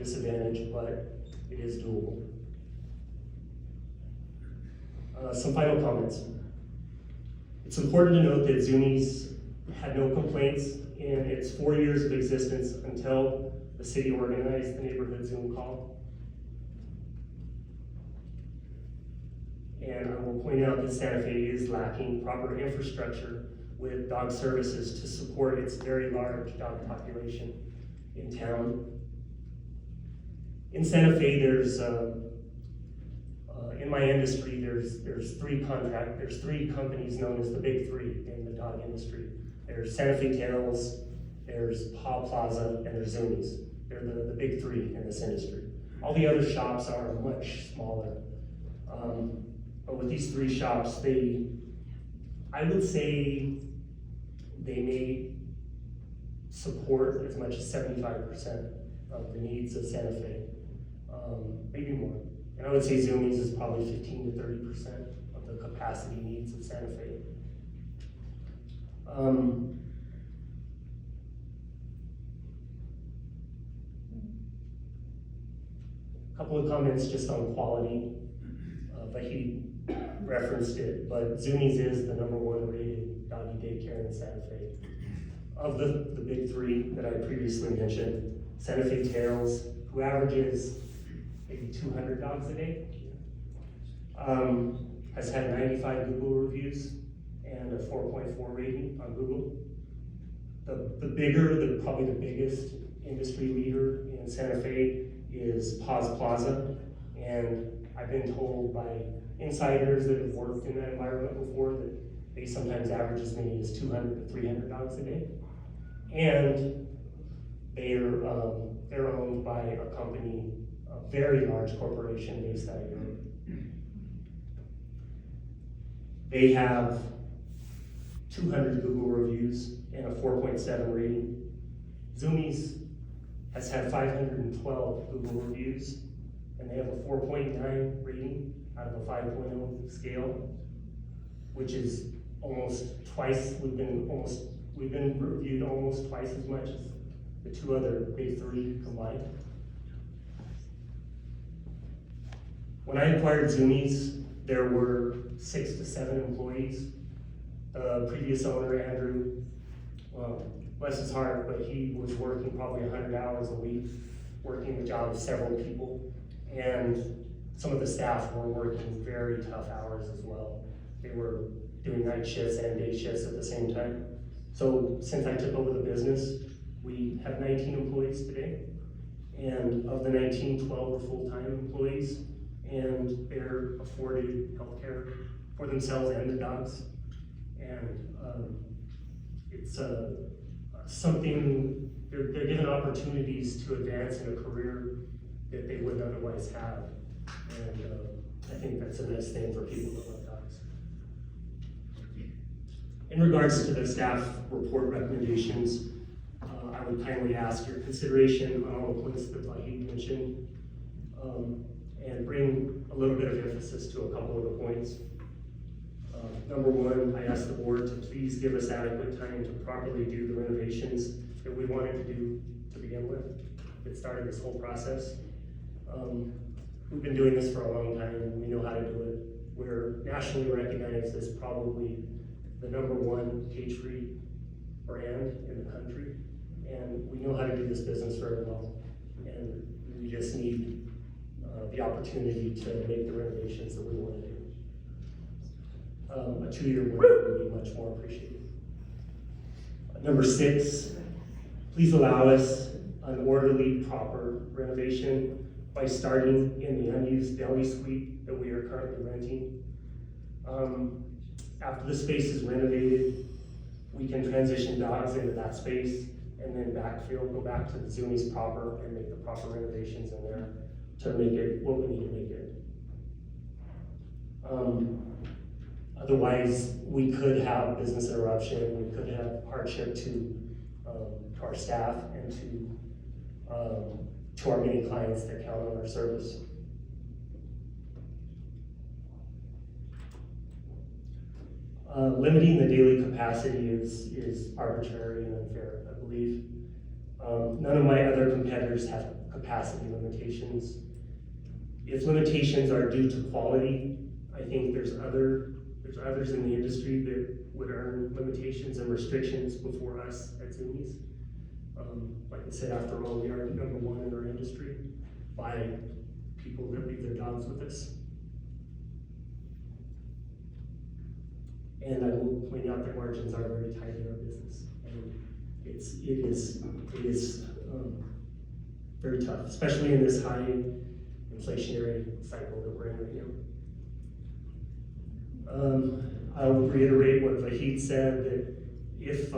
disadvantage, but it is doable. Some final comments. It's important to note that Zumiez had no complaints in its 4 years of existence until the city organized the neighborhood Zoom call. And I will point out that Santa Fe is lacking proper infrastructure with dog services to support its very large dog population in town. In Santa Fe, there's in my industry, there's three companies known as the big three in the dog industry. There's Santa Fe Kennels, there's Paw Plaza, and there's Zumiez. They're the big three in this industry. All the other shops are much smaller. But with these three shops, I would say they may support as much as 75% of the needs of Santa Fe, maybe more. And I would say Zumiez is probably 15 to 30% of the capacity needs of Santa Fe. A couple of comments just on quality. He referenced it, but Zumiez is the #1 rated doggy daycare in Santa Fe. Of the big three that I previously mentioned, Santa Fe Tails, who averages maybe 200 dogs a day, has had 95 Google reviews and a 4.4 rating on Google. Probably the biggest industry leader in Santa Fe is Paw Plaza, and I've been told by insiders that have worked in that environment before that they sometimes average as many as 200 to 300 dogs a day. And they're owned by a company, a very large corporation based out of Europe. They have 200 Google reviews and a 4.7 rating. Zumiez has had 512 Google reviews, and they have a 4.9 rating out of a 5.0 scale, which is almost twice. We've been reviewed almost twice as much as the two other big three combined. When I acquired Zumiez, there were 6 to 7 employees. The previous owner, Andrew, bless his heart, but he was working probably 100 hours a week, working the job of several people. And some of the staff were working very tough hours as well. They were doing night shifts and day shifts at the same time. So since I took over the business, we have 19 employees today. And of the 19, 12 are full-time employees, and they're afforded healthcare for themselves and their dogs. And it's something, they're given opportunities to advance in a career that they wouldn't otherwise have. And I think that's a nice thing for people that love dogs. In regards to the staff report recommendations, I would kindly ask your consideration on all the points that Vahid mentioned, and bring a little bit of emphasis to a couple of the points. Number one, I ask the board to please give us adequate time to properly do the renovations that we wanted to do to begin with, that started this whole process. We've been doing this for a long time, and we know how to do it. We're nationally recognized as probably the #1 cage-free brand in the country, and we know how to do this business very well. And we just need the opportunity to make the renovations that we want to do. A 2-year window would be much more appreciated. Number 6, please allow us an orderly, proper renovation by starting in the unused deli suite that we are currently renting. After the space is renovated, we can transition dogs into that space and then go back to the Zumiez proper and make the proper renovations in there to make it what we need to make it. Otherwise, we could have business interruption, we could have hardship to our staff and to our many clients that count on our service. Limiting the daily capacity is arbitrary and unfair, I believe. None of my other competitors have capacity limitations. If limitations are due to quality, I think there's others in the industry that would earn limitations and restrictions before us at Zumiez. Like I said, after all, we are number one in our industry by people that leave their dogs with us. And I will point out that margins are very tight in our business. And it is very tough, especially in this high inflationary cycle that we're in right now. I will reiterate what Vahid said, that if